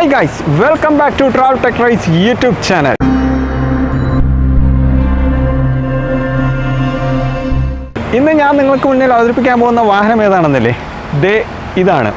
Hi guys, welcome back to Travel Tech Rice YouTube channel. ഇന്ന് ഞാൻ നിങ്ങൾക്ക് മുന്നിൽ അവതരിപ്പിക്കാൻ പോകുന്ന വാഹനം ഏതാണെന്നല്ലേ? ഇതാണ്.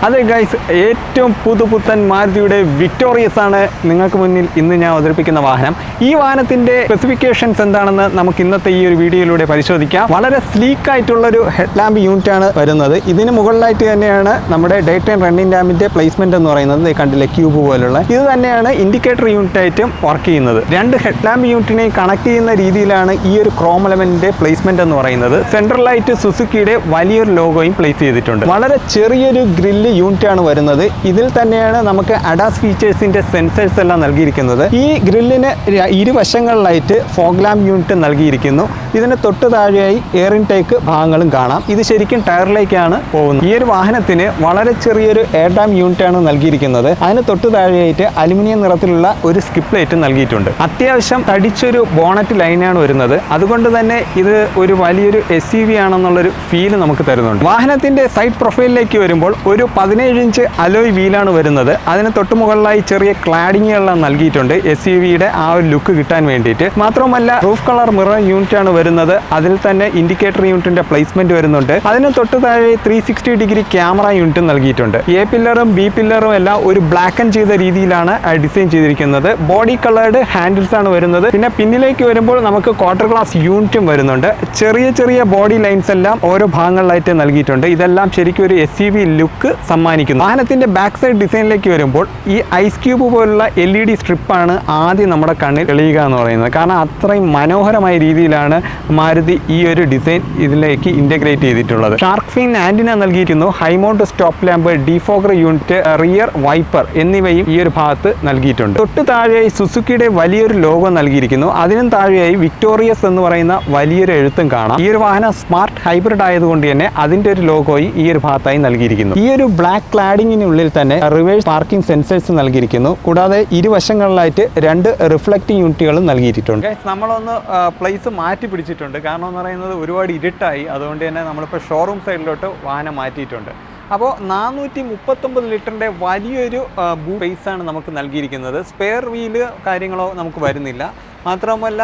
അതെ ഗൈസ്, ഏറ്റവും പുതുപുത്തൻ മാരുതിയുടെ വിക്ടോറിയസ് ആണ് നിങ്ങൾക്ക് മുന്നിൽ ഇന്ന് ഞാൻ അവതരിപ്പിക്കുന്ന വാഹനം. ഈ വാഹനത്തിൻ്റെ സ്പെസിഫിക്കേഷൻസ് എന്താണെന്ന് നമുക്ക് ഇന്നത്തെ ഈ ഒരു വീഡിയോയിലൂടെ പരിശോധിക്കാം. വളരെ സ്ലീക്ക് ആയിട്ടുള്ളൊരു ഹെഡ് ലാമ്പ് യൂണിറ്റ് ആണ് വരുന്നത്. ഇതിന് മുകളിലായിട്ട് തന്നെയാണ് നമ്മുടെ ഡേ ടൈം റണ്ണിംഗ് ലാമ്പിൻ്റെ പ്ലേസ്മെൻറ്റ് എന്ന് പറയുന്നത്. കണ്ടില്ലേ, ക്യൂബ് പോലുള്ള ഇത് തന്നെയാണ് ഇൻഡിക്കേറ്റർ യൂണിറ്റ് ആയിട്ടും വർക്ക് ചെയ്യുന്നത്. രണ്ട് ഹെഡ് ലാമ്പ് യൂണിറ്റിനെ കണക്ട് ചെയ്യുന്ന രീതിയിലാണ് ഈ ഒരു ക്രോം എലമെൻറ്റിൻ്റെ പ്ലേസ്മെൻറ്റ് എന്ന് പറയുന്നത്. സെൻട്രലായിട്ട് സുസുക്കിയുടെ വലിയൊരു ലോഗോയും പ്ലേസ് ചെയ്തിട്ടുണ്ട്. വളരെ ചെറിയൊരു ഗ്രില്ല് യൂണിറ്റ് ആണ് വരുന്നത്. ഇതിൽ തന്നെയാണ് നമുക്ക് അഡാസ് ഫീച്ചേഴ്സിന്റെ സെൻസേഴ്സ് എല്ലാം നൽകിയിരിക്കുന്നത്. ഈ ഗ്രില്ലിന് ഇരുവശങ്ങളിലായിട്ട് ഫോഗ് ലാമ്പ് യൂണിറ്റ് നൽകിയിരിക്കുന്നു. ഇതിന് തൊട്ട് താഴെയായി എയർ ഇൻടേക്ക് ഭാഗങ്ങളും കാണാം. ഇത് ശരിക്കും ടയറിലേക്കാണ് പോകുന്നത്. ഈ ഒരു വാഹനത്തിന് വളരെ ചെറിയൊരു എയർ ഡാം യൂണിറ്റ് ആണ് നൽകിയിരിക്കുന്നത്. അതിന് തൊട്ട് താഴെയായിട്ട് അലുമിനിയം നിറത്തിലുള്ള ഒരു സ്കിപ്പ് ലൈറ്റ് നൽകിയിട്ടുണ്ട്. അത്യാവശ്യം തടിച്ചൊരു ബോണറ്റ് ലൈനാണ് വരുന്നത്. അതുകൊണ്ട് തന്നെ ഇത് ഒരു വലിയൊരു SUV ആണെന്നുള്ളൊരു ഫീല് നമുക്ക് തരുന്നുണ്ട്. വാഹനത്തിന്റെ സൈഡ് പ്രൊഫൈലിലേക്ക് വരുമ്പോൾ ഒരു 17 ഇഞ്ച് അലോയ് വീലാണ് വരുന്നത്. അതിന് തൊട്ട് മുകളിലായി ചെറിയ ക്ലാഡിങ്ങുകളെല്ലാം നൽകിയിട്ടുണ്ട് SUVയുടെ ആ ഒരു ലുക്ക് കിട്ടാൻ വേണ്ടിയിട്ട്. മാത്രമല്ല റൂഫ് കളർ മിറർ യൂണിറ്റ് ആണ് വരുന്നത്. അതിൽ തന്നെ ഇൻഡിക്കേറ്റർ യൂണിറ്റിന്റെ പ്ലേസ്മെന്റ് വരുന്നുണ്ട്. അതിന് തൊട്ട് താഴെ 360 ഡിഗ്രി ക്യാമറ യൂണിറ്റ് നൽകിയിട്ടുണ്ട്. A പില്ലറും B പില്ലറും എല്ലാം ഒരു ബ്ലാക്കൻ ചെയ്ത രീതിയിലാണ് ഡിസൈൻ ചെയ്തിരിക്കുന്നത്. ബോഡി കളേർഡ് ഹാൻഡിൽസ് ആണ് വരുന്നത്. പിന്നെ പിന്നിലേക്ക് വരുമ്പോൾ നമുക്ക് ക്വാർട്ടർ ഗ്ലാസ് യൂണിറ്റും വരുന്നുണ്ട്. ചെറിയ ചെറിയ ബോഡി ലൈൻസ് എല്ലാം ഓരോ ഭാഗങ്ങളിലായിട്ട് നൽകിയിട്ടുണ്ട്. ഇതെല്ലാം ശരിക്കും ഒരു SUV ലുക്ക് സമ്മാനിക്കുന്നു. വാഹനത്തിന്റെ ബാക്ക് സൈഡ് ഡിസൈനിലേക്ക് വരുമ്പോൾ ഈ ഐസ് ക്യൂബ് പോലുള്ള LED സ്ട്രിപ്പാണ് ആദ്യം നമ്മുടെ കണ്ണിൽ തെളിയുക എന്ന് പറയുന്നത്. കാരണം അത്രയും മനോഹരമായ രീതിയിലാണ് മാരുതി ഈ ഒരു ഡിസൈൻ ഇതിലേക്ക് ഇന്റഗ്രേറ്റ് ചെയ്തിട്ടുള്ളത്. ഷാർക്ക് ഫിൻ ആന്റിന നൽകിയിരിക്കുന്നു. High mount stop lamp, defogger unit, rear wiper എന്നിവയും ഈ ഒരു ഭാഗത്ത് നൽകിയിട്ടുണ്ട്. തൊട്ട് താഴെയായി സുസുക്കിയുടെ വലിയൊരു ലോഗോ നൽകിയിരിക്കുന്നു. അതിനും താഴെയായി വിക്ടോറിയസ് എന്ന് പറയുന്ന വലിയൊരു എഴുത്തും കാണാം. ഈ ഒരു വാഹനം സ്മാർട്ട് ഹൈബ്രിഡ് ആയതുകൊണ്ട് തന്നെ അതിന്റെ ഒരു ലോഗോയും ഈ ഒരു ഭാഗത്തായി നൽകിയിരിക്കുന്നു. ഈ ഒരു ബ്ലാക്ക് ക്ലാഡിങ്ങിനുള്ളിൽ തന്നെ റിവേഴ്സ് പാർക്കിംഗ് സെൻസേഴ്സ് നൽകിയിരിക്കുന്നു. കൂടാതെ ഇരുവശങ്ങളിലായിട്ട് 2 റിഫ്ലക്റ്റിംഗ് യൂണിറ്റുകളും നൽകിയിട്ടുണ്ട്. നമ്മളൊന്ന് പ്ലേസ് മാറ്റി പിടിച്ചിട്ടുണ്ട്. കാരണം എന്ന് പറയുന്നത് ഒരുപാട് ഇരുട്ടായി. അതുകൊണ്ട് തന്നെ നമ്മളിപ്പോൾ ഷോറൂം സൈഡിലോട്ട് വാഹനം മാറ്റിയിട്ടുണ്ട്. അപ്പോൾ 439 ലിറ്ററിൻ്റെ വലിയൊരു സ്പേസാണ് നമുക്ക് നൽകിയിരിക്കുന്നത്. സ്പെയർ വീല് കാര്യങ്ങളോ നമുക്ക് വരുന്നില്ല. മാത്രമല്ല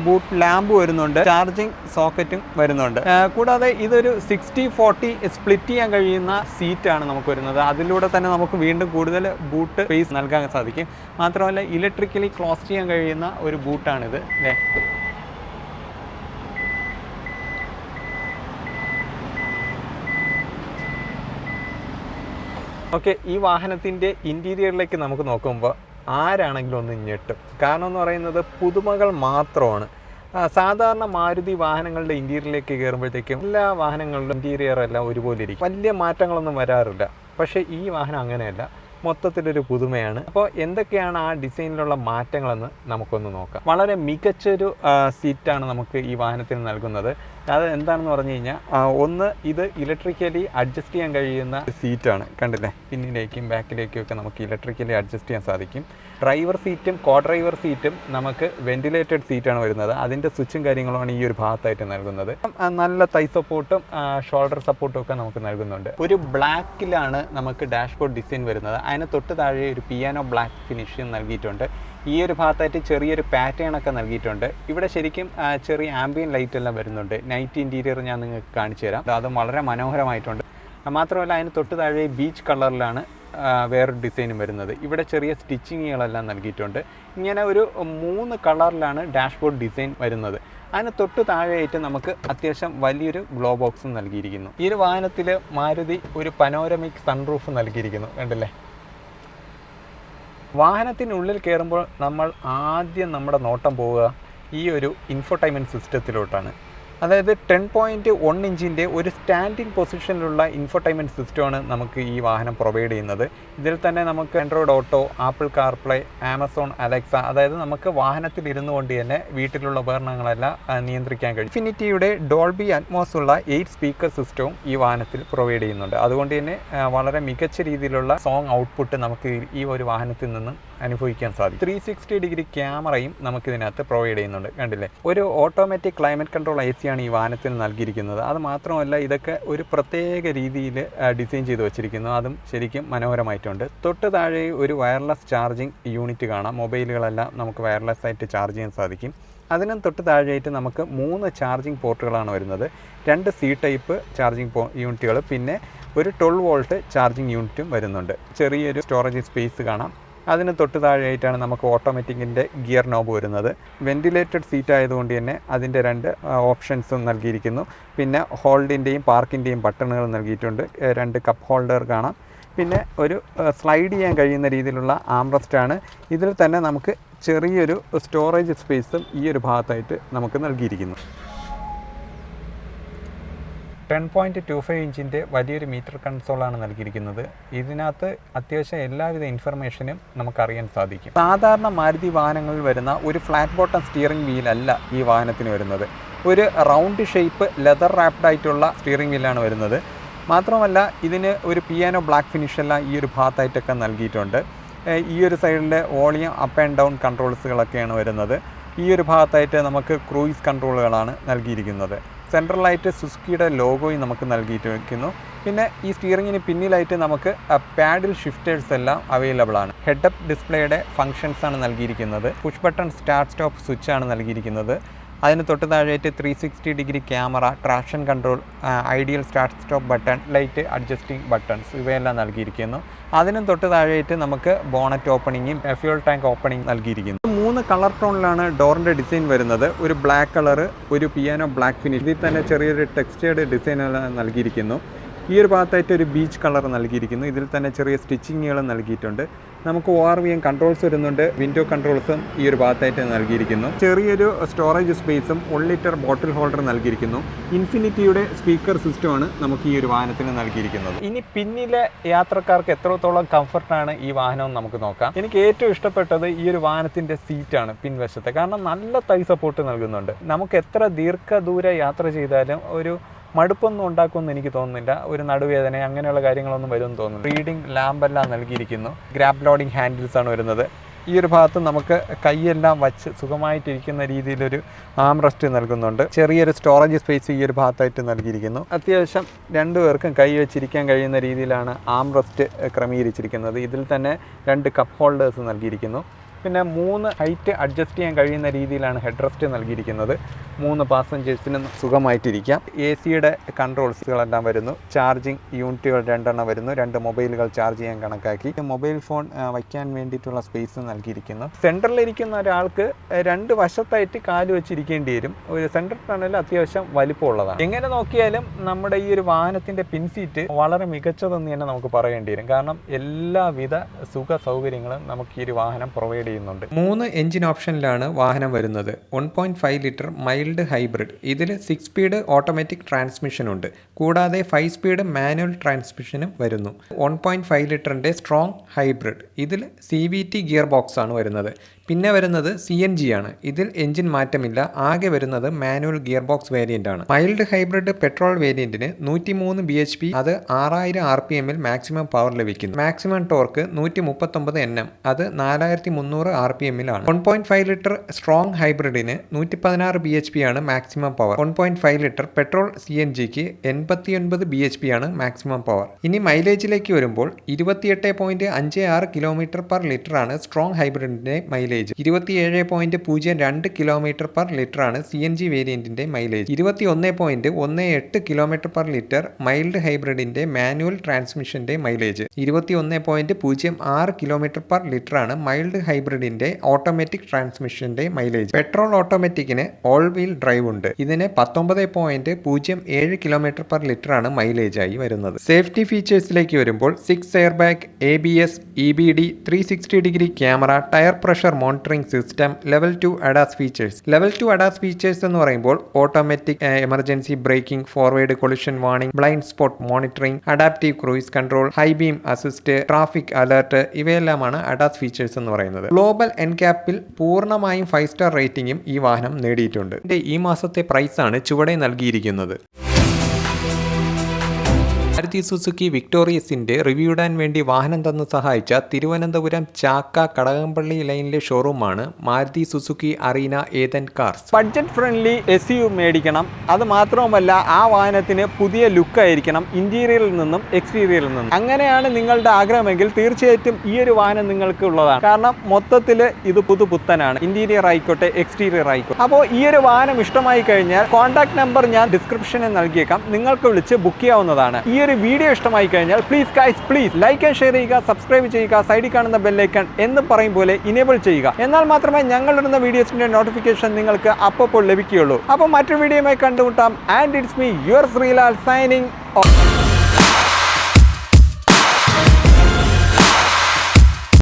ബൂട്ട് ലാമ്പ് വരുന്നുണ്ട്, ചാർജിങ് സോക്കറ്റും വരുന്നുണ്ട്. കൂടാതെ ഇതൊരു 60-40 സ്പ്ലിറ്റ് ചെയ്യാൻ കഴിയുന്ന സീറ്റാണ് നമുക്ക് വരുന്നത്. അതിലൂടെ തന്നെ നമുക്ക് വീണ്ടും കൂടുതൽ ബൂട്ട് സ്പേസ് നൽകാൻ സാധിക്കും. മാത്രമല്ല ഇലക്ട്രിക്കലി ക്ലോസ് ചെയ്യാൻ കഴിയുന്ന ഒരു ബൂട്ടാണിത്. അല്ലേ, ഓക്കെ. ഈ വാഹനത്തിൻ്റെ ഇൻറ്റീരിയറിലേക്ക് നമുക്ക് നോക്കുമ്പോൾ ആരാണെങ്കിലും ഒന്ന് ഞെട്ടും. കാരണം എന്ന് പറയുന്നത് പുതുമകൾ മാത്രമാണ്. സാധാരണ മാരുതി വാഹനങ്ങളുടെ ഇൻറ്റീരിയറിലേക്ക് കയറുമ്പോഴത്തേക്കും എല്ലാ വാഹനങ്ങളുടെ ഇൻറ്റീരിയർ എല്ലാം ഒരുപോലെ ഇരിക്കും. വലിയ മാറ്റങ്ങളൊന്നും വരാറില്ല. പക്ഷേ ഈ വാഹനം അങ്ങനെയല്ല, മൊത്തത്തിലൊരു പുതുമയാണ്. അപ്പോൾ എന്തൊക്കെയാണ് ആ ഡിസൈനിലുള്ള മാറ്റങ്ങളെന്ന് നമുക്കൊന്ന് നോക്കാം. വളരെ മികച്ചൊരു സീറ്റാണ് നമുക്ക് ഈ വാഹനത്തിന് നൽകുന്നത്. അത് എന്താണെന്ന് പറഞ്ഞു കഴിഞ്ഞാൽ, ഒന്ന്, ഇത് ഇലക്ട്രിക്കലി അഡ്ജസ്റ്റ് ചെയ്യാൻ കഴിയുന്ന സീറ്റാണ്. കണ്ടില്ലേ, പിന്നിലേക്കും ബാക്കിലേക്കും ഒക്കെ നമുക്ക് ഇലക്ട്രിക്കലി അഡ്ജസ്റ്റ് ചെയ്യാൻ സാധിക്കും. ഡ്രൈവർ സീറ്റും കോ ഡ്രൈവർ സീറ്റും നമുക്ക് വെന്റിലേറ്റഡ് സീറ്റാണ് വരുന്നത്. അതിൻ്റെ സ്വിച്ചും കാര്യങ്ങളുമാണ് ഈ ഒരു ഭാഗത്തായിട്ട് നൽകുന്നത്. നല്ല തൈ സപ്പോർട്ടും ഷോൾഡർ സപ്പോർട്ടും ഒക്കെ നമുക്ക് നൽകുന്നുണ്ട്. ഒരു ബ്ലാക്കിലാണ് നമുക്ക് ഡാഷ്ബോർഡ് ഡിസൈൻ വരുന്നത്. അതിന് തൊട്ട് താഴെ ഒരു പിയാനോ ബ്ലാക്ക് ഫിനിഷ് നൽകിയിട്ടുണ്ട്. ഈ ഒരു ഭാഗത്തായിട്ട് ചെറിയൊരു പാറ്റേൺ ഒക്കെ നൽകിയിട്ടുണ്ട്. ഇവിടെ ശരിക്കും ചെറിയ ആംബിയൻ ലൈറ്റ് എല്ലാം വരുന്നുണ്ട്. നൈറ്റ് ഇൻറ്റീരിയർ ഞാൻ നിങ്ങൾക്ക് കാണിച്ചു തരാം. അതും വളരെ മനോഹരമായിട്ടുണ്ട്. മാത്രമല്ല അതിന് തൊട്ട് താഴെ ബീച്ച് കളറിലാണ് വേറൊരു ഡിസൈനും വരുന്നത്. ഇവിടെ ചെറിയ സ്റ്റിച്ചിങ്ങുകളെല്ലാം നൽകിയിട്ടുണ്ട്. ഇങ്ങനെ ഒരു 3 കളറിലാണ് ഡാഷ്ബോർഡ് ഡിസൈൻ വരുന്നത്. അതിന് തൊട്ട് താഴെയായിട്ട് നമുക്ക് അത്യാവശ്യം വലിയൊരു ഗ്ലോ ബോക്സും നൽകിയിരിക്കുന്നു. ഈ ഒരു വാഹനത്തിൽ മാരുതി ഒരു പനോരമിക് സൺറൂഫ് നൽകിയിരിക്കുന്നു. കണ്ടില്ലേ, വാഹനത്തിനുള്ളിൽ കയറുമ്പോൾ നമ്മൾ ആദ്യം നമ്മുടെ നോട്ടം പോവുക ഈ ഒരു ഇൻഫോടൈൻമെൻറ്റ് സിസ്റ്റത്തിലോട്ടാണ്. അതായത് 10.1 ഇഞ്ചിൻ്റെ ഒരു സ്റ്റാൻഡിങ് പൊസിഷനിലുള്ള ഇൻഫോടൈൻമെൻറ്റ് സിസ്റ്റമാണ് നമുക്ക് ഈ വാഹനം പ്രൊവൈഡ് ചെയ്യുന്നത്. ഇതിൽ തന്നെ നമുക്ക് Android auto, apple CarPlay, Amazon Alexa, അതായത് നമുക്ക് വാഹനത്തിൽ ഇരുന്നു കൊണ്ട് തന്നെ വീട്ടിലുള്ള ഉപകരണങ്ങളെല്ലാം നിയന്ത്രിക്കാൻ കഴിയും. ഇൻഫിനിറ്റിയുടെ ഡോൾബി അറ്റ്മോസ് ഉള്ള 8 സ്പീക്കർ സിസ്റ്റവും ഈ വാഹനത്തിൽ പ്രൊവൈഡ് ചെയ്യുന്നുണ്ട്. അതുകൊണ്ട് തന്നെ വളരെ മികച്ച രീതിയിലുള്ള സോങ് ഔട്ട്പുട്ട് നമുക്ക് ഈ ഒരു വാഹനത്തിൽ നിന്നും അനുഭവിക്കാൻ സാധിക്കും. 360 ഡിഗ്രി ക്യാമറയും നമുക്ക് ഇതിനകത്ത് പ്രൊവൈഡ് ചെയ്യുന്നുണ്ട്. കണ്ടില്ലേ, ഒരു ഓട്ടോമാറ്റിക് ക്ലൈമറ്റ് കൺട്രോൾ AC ക്വാളിറ്റിയാണ് ഈ വാഹനത്തിന് നൽകിയിരിക്കുന്നത്. അത് മാത്രമല്ല ഇതൊക്കെ ഒരു പ്രത്യേക രീതിയിൽ ഡിസൈൻ ചെയ്ത് വെച്ചിരിക്കുന്നു. അതും ശരിക്കും മനോഹരമായിട്ടുണ്ട്. തൊട്ട് താഴെ ഒരു വയർലെസ് ചാർജിങ് യൂണിറ്റ് കാണാം. മൊബൈലുകളെല്ലാം നമുക്ക് വയർലെസ് ആയിട്ട് ചാർജ് ചെയ്യാൻ സാധിക്കും. അതിനും തൊട്ട് താഴെയായിട്ട് നമുക്ക് 3 ചാർജിങ് പോർട്ടുകളാണ് വരുന്നത്. 2 സി ടൈപ്പ് ചാർജിങ് യൂണിറ്റുകൾ, പിന്നെ ഒരു 12 വോൾട്ട് ചാർജിങ് യൂണിറ്റും വരുന്നുണ്ട്. ചെറിയൊരു സ്റ്റോറേജ് സ്പേസ് കാണാം. അതിന് തൊട്ട് താഴെയായിട്ടാണ് നമുക്ക് ഓട്ടോമാറ്റിക്കിൻ്റെ ഗിയർ നോബ് വരുന്നത്. വെൻറ്റിലേറ്റഡ് സീറ്റ് ആയതുകൊണ്ട് തന്നെ അതിൻ്റെ 2 ഓപ്ഷൻസും നൽകിയിരിക്കുന്നു. പിന്നെ ഹോൾഡിൻ്റെയും പാർക്കിൻ്റെയും ബട്ടണുകൾ നൽകിയിട്ടുണ്ട്. 2 കപ്പ് ഹോൾഡർ കാണാം. പിന്നെ ഒരു സ്ലൈഡ് ചെയ്യാൻ കഴിയുന്ന രീതിയിലുള്ള ആംറസ്റ്റാണ്. ഇതിൽ തന്നെ നമുക്ക് ചെറിയൊരു സ്റ്റോറേജ് സ്പേസും ഈ ഒരു ഭാഗത്തായിട്ട് നമുക്ക് നൽകിയിരിക്കുന്നു. 10.25 ഇഞ്ചിൻ്റെ വലിയൊരു മീറ്റർ കൺസോളാണ് നൽകിയിരിക്കുന്നത്. ഇതിനകത്ത് അത്യാവശ്യം എല്ലാവിധ ഇൻഫർമേഷനും നമുക്കറിയാൻ സാധിക്കും. സാധാരണ മാരുതി വാഹനങ്ങളിൽ വരുന്ന ഒരു ഫ്ലാറ്റ് ബോട്ടം സ്റ്റിയറിംഗ് വീലല്ല ഈ വാഹനത്തിന് വരുന്നത്. ഒരു റൗണ്ട് ഷേപ്പ് ലെതർ റാപ്ഡ് ആയിട്ടുള്ള സ്റ്റിയറിംഗ് വീലാണ് വരുന്നത്. മാത്രമല്ല ഇതിന് ഒരു പിയാനോ ബ്ലാക്ക് ഫിനിഷെല്ലാം ഈ ഒരു ഭാഗത്തായിട്ടൊക്കെ നൽകിയിട്ടുണ്ട്. ഈ ഒരു സൈഡിലെ വോളിയം അപ്പ് ആൻഡ് ഡൗൺ കൺട്രോൾസുകളൊക്കെയാണ് വരുന്നത്. ഈ ഒരു ഭാഗത്തായിട്ട് നമുക്ക് ക്രൂയിസ് കൺട്രോളുകളാണ് നൽകിയിരിക്കുന്നത്. സെൻട്രലായിട്ട് സുസുക്കിയുടെ ലോഗോയും നമുക്ക് നൽകിയിട്ട് വയ്ക്കുന്നു. പിന്നെ ഈ സ്റ്റിയറിങ്ങിന് പിന്നിലായിട്ട് നമുക്ക് പാഡിൽ ഷിഫ്റ്റേഴ്സ് എല്ലാം അവൈലബിൾ ആണ്. ഹെഡ് അപ്പ് ഡിസ്പ്ലേയുടെ ഫങ്ഷൻസാണ് നൽകിയിരിക്കുന്നത്. പുഷ് ബട്ടൺ സ്റ്റാർട്ട് സ്റ്റോപ്പ് സ്വിച്ചാണ് നൽകിയിരിക്കുന്നത്. അതിന് തൊട്ട് താഴെയായിട്ട് 360 degree camera, traction control, ideal start stop button, light adjusting buttons ഇവയെല്ലാം നൽകിയിരിക്കുന്നു. അതിനും തൊട്ട് താഴെയായിട്ട് നമുക്ക് ബോണറ്റ് ഓപ്പണിങ്ങും ഫ്യൂൽ ടാങ്ക് ഓപ്പണിംഗ് നൽകിയിരിക്കുന്നു. 3 കളർ ടോണിലാണ് ഡോറിൻ്റെ ഡിസൈൻ വരുന്നത്. ഒരു ബ്ലാക്ക് കളറ്, ഒരു പിയാനോ ബ്ലാക്ക് ഫിനിഷ്, ഇതിൽ തന്നെ ചെറിയൊരു ടെക്സ്റ്റേർഡ് ഡിസൈൻ നൽകിയിരിക്കുന്നു. ഈ ഒരു ഭാഗത്തായിട്ട് ഒരു ബീച്ച് കളർ നൽകിയിരിക്കുന്നു. ഇതിൽ തന്നെ ചെറിയ സ്റ്റിച്ചിങ്ങുകൾ നൽകിയിട്ടുണ്ട്. നമുക്ക് ORVM കൺട്രോൾസ് വരുന്നുണ്ട്. വിൻഡോ കൺട്രോൾസും ഈ ഒരു ഭാഗത്തായിട്ട് നൽകിയിരിക്കുന്നു. ചെറിയൊരു സ്റ്റോറേജ് സ്പേസും 1 ലിറ്റർ ബോട്ടിൽ ഹോൾഡർ നൽകിയിരിക്കുന്നു. ഇൻഫിനിറ്റിയുടെ സ്പീക്കർ സിസ്റ്റമാണ് നമുക്ക് ഈ ഒരു വാഹനത്തിന് നൽകിയിരിക്കുന്നത്. ഇനി പിന്നിലെ യാത്രക്കാർക്ക് എത്രത്തോളം കംഫർട്ടാണ് ഈ വാഹനം നമുക്ക് നോക്കാം. എനിക്ക് ഏറ്റവും ഇഷ്ടപ്പെട്ടത് ഈ ഒരു വാഹനത്തിൻ്റെ സീറ്റാണ് പിൻവശത്തെ. കാരണം നല്ല തൈ സപ്പോർട്ട് നൽകുന്നുണ്ട്. നമുക്ക് എത്ര ദീർഘദൂര യാത്ര ചെയ്താലും ഒരു മടുപ്പൊന്നും ഉണ്ടാക്കുമെന്ന് എനിക്ക് തോന്നുന്നില്ല. ഒരു നടുവേദന അങ്ങനെയുള്ള കാര്യങ്ങളൊന്നും വരുമെന്ന് തോന്നുന്നു. റീഡിംഗ് ലാമ്പെല്ലാം നൽകിയിരിക്കുന്നു. ഗ്രാബ് ലോഡിംഗ് ഹാൻഡിൽസാണ് വരുന്നത്. ഈ ഒരു ഭാഗത്ത് നമുക്ക് കൈയെല്ലാം വച്ച് സുഖമായിട്ടിരിക്കുന്ന രീതിയിലൊരു ആംറസ്റ്റ് നൽകുന്നുണ്ട്. ചെറിയൊരു സ്റ്റോറേജ് സ്പേസ് ഈ ഒരു ഭാഗത്തായിട്ട് നൽകിയിരിക്കുന്നു. അത്യാവശ്യം 2 പേർക്കും കൈ വെച്ചിരിക്കാൻ കഴിയുന്ന രീതിയിലാണ് ആംറസ്റ്റ് ക്രമീകരിച്ചിരിക്കുന്നത്. ഇതിൽ തന്നെ 2 കപ്പ് ഹോൾഡേഴ്സ് നൽകിയിരിക്കുന്നു. പിന്നെ 3 ഹൈറ്റ് അഡ്ജസ്റ്റ് ചെയ്യാൻ കഴിയുന്ന രീതിയിലാണ് ഹെഡ് റെസ്റ്റ് നൽകിയിരിക്കുന്നത്. 3 പാസഞ്ചേഴ്സിനും സുഖമായിട്ടിരിക്കാം. AC-യുടെ കൺട്രോൾസുകളെല്ലാം വരുന്നു. ചാർജിങ് യൂണിറ്റുകൾ 2 എണ്ണം വരുന്നു. 2 മൊബൈലുകൾ ചാർജ് ചെയ്യാൻ കണക്കാക്കി. മൊബൈൽ ഫോൺ വയ്ക്കാൻ വേണ്ടിയിട്ടുള്ള സ്പേസ് നൽകിയിരിക്കുന്നു. സെൻറ്ററിലിരിക്കുന്ന ഒരാൾക്ക് 2 വശത്തായിട്ട് കാല് വെച്ചിരിക്കേണ്ടി വരും. ഒരു സെൻട്രൽ ടണൽ അത്യാവശ്യം വലിപ്പമുള്ളതാണ്. എങ്ങനെ നോക്കിയാലും നമ്മുടെ ഈ ഒരു വാഹനത്തിൻ്റെ പിൻസീറ്റ് വളരെ മികച്ചതെന്ന് തന്നെ നമുക്ക് പറയേണ്ടി വരും. കാരണം എല്ലാവിധ സുഖ സൗകര്യങ്ങളും നമുക്ക് ഈ ഒരു വാഹനം പ്രൊവൈഡ് ചെയ്യുന്നുണ്ട്. 3 എഞ്ചിൻ ഓപ്ഷനിലാണ് വാഹനം വരുന്നത്. 1.5 ലിറ്റർ മൈൽഡ് ഹൈബ്രിഡ്. ഇതിൽ 6 സ്പീഡ് ഓട്ടോമാറ്റിക് ട്രാൻസ്മിഷൻ ഉണ്ട്. കൂടാതെ 5 സ്പീഡ് മാനുവൽ ട്രാൻസ്മിഷനും വരുന്നു. 1.5 ലിറ്ററിൻ്റെ സ്ട്രോങ് ഹൈബ്രിഡ്. ഇതിൽ CVT ഗിയർ ബോക്സ് ആണ് വരുന്നത്. പിന്നെ വരുന്നത് CNG ആണ്. ഇതിൽ എഞ്ചിൻ മാറ്റമില്ല. ആകെ വരുന്നത് മാനുവൽ ഗിയർ ബോക്സ് വേരിയൻ്റ് ആണ്. മൈൽഡ് ഹൈബ്രിഡ് പെട്രോൾ വേരിയന്റിന് 103 bhp, അത് 6000 RPM മാക്സിമം പവർ ലഭിക്കുന്നു. മാക്സിമം ടോർക്ക് 139 Nm, അത് 4300 RPM 1.5 ലിറ്റർ സ്ട്രോങ് ഹൈബ്രിഡിന് 116 bhp ആണ് മാക്സിമം പവർ. 1.5 ലിറ്റർ പെട്രോൾ CNGക്ക് 89 bhp ആണ് മാക്സിമം പവർ. ഇനി മൈലേജിലേക്ക് വരുമ്പോൾ 28.56 km/ലിറ്റർ ആണ് സ്ട്രോങ് ഹൈബ്രിഡിന്റെ മൈലേജ്. 27.02 km/ലിറ്റർ ആണ് CNG വേരിയന്റിന്റെ മൈലേജ്. 21.18 km/ലിറ്റർ മൈൽഡ് ഹൈബ്രിഡിന്റെ മാനുവൽ ട്രാൻസ്മിഷന്റെ മൈലേജ്. 21.06 km/ലിറ്റർ ആണ് മൈൽഡ് ഹൈബ്രിഡിന്റെ ഓട്ടോമാറ്റിക് ട്രാൻസ്മിഷന്റെ മൈലേജ്. പെട്രോൾ ഓട്ടോമാറ്റിക്കിന് ഓൾ വീൽ ഡ്രൈവ് ഉണ്ട്. ഇതിന് 19.07 km/ലിറ്റർ ആണ് മൈലേജ് ആയി വരുന്നത്. സേഫ്റ്റി ഫീച്ചേഴ്സിലേക്ക് വരുമ്പോൾ 6 airbag, ABS, EBD, 360 degree camera, tyre pressure monitoring system, level 2 ADAS features. Level 2 ADAS features എന്ന് പറയുമ്പോൾ automatic emergency braking, forward collision warning, blind spot monitoring, adaptive cruise control, high beam assist, traffic alert ഇവയെല്ലാമാണ് ADAS features എന്ന് പറയുന്നത്. Global എൻകാപ്പിൽ പൂർണ്ണമായും 5 star റേറ്റിംഗും ഈ വാഹനം നേടിയിട്ടുണ്ട്. ഈ മാസത്തെ പ്രൈസാണ് ചുവടെ നൽകിയിരിക്കുന്നത്. മാരുതി സുസുക്കി വിക്ടോറിയസിന്റെ റിവ്യൂ ഇടാൻ വേണ്ടി വാഹനം തന്ന് സഹായിച്ച തിരുവനന്തപുരം ചാക്ക കടകംപള്ളി ലൈനിലെ ഷോറൂമാണ് മാരുതി സുസുക്കി അറീന ഏതൻ കാർസ്. ബഡ്ജറ്റ് ഫ്രണ്ട്ലി SUV മേടിക്കണം, അത് മാത്രവുമല്ല ആ വാഹനത്തിന് പുതിയ ലുക്ക് ആയിരിക്കണം ഇന്റീരിയറിൽ നിന്നും എക്സ്റ്റീരിയറിൽ നിന്നും. അങ്ങനെയാണ് നിങ്ങളുടെ ആഗ്രഹമെങ്കിൽ തീർച്ചയായിട്ടും ഈ ഒരു വാഹനം നിങ്ങൾക്ക് ഉള്ളതാണ്. കാരണം മൊത്തത്തിൽ ഇത് പുതുപുത്തനാണ്, ഇന്റീരിയർ ആയിക്കോട്ടെ എക്സ്റ്റീരിയർ ആയിക്കോട്ടെ. അപ്പോൾ ഈ ഒരു വാഹനം ഇഷ്ടമായി കഴിഞ്ഞാൽ കോൺടാക്ട് നമ്പർ ഞാൻ ഡിസ്ക്രിപ്ഷനിൽ നൽകിയേക്കാം, നിങ്ങൾക്ക് വിളിച്ച് ബുക്ക് ചെയ്യാവുന്നതാണ്. ഈ ഒരു വീഡിയോ ഇഷ്ടമായി കഴിഞ്ഞാൽ പ്ലീസ് ലൈക്ക് ആൻഡ് ഷെയർ ചെയ്യുക, സബ്സ്ക്രൈബ് ചെയ്യുക, സൈഡിൽ കാണുന്ന ബെല്ലൈക്കൺ എന്ന് പറയും പോലെ ഇനേബിൾ ചെയ്യുക. എന്നാൽ മാത്രമേ ഞങ്ങളിടുന്ന വീഡിയോസിന്റെ നോട്ടിഫിക്കേഷൻ നിങ്ങൾക്ക് അപ്പോൾ ലഭിക്കുകയുള്ളൂ. അപ്പോൾ മറ്റൊരു വീഡിയോയുമായി കണ്ടുമുട്ടാം. And it's me your Sreelal signing off.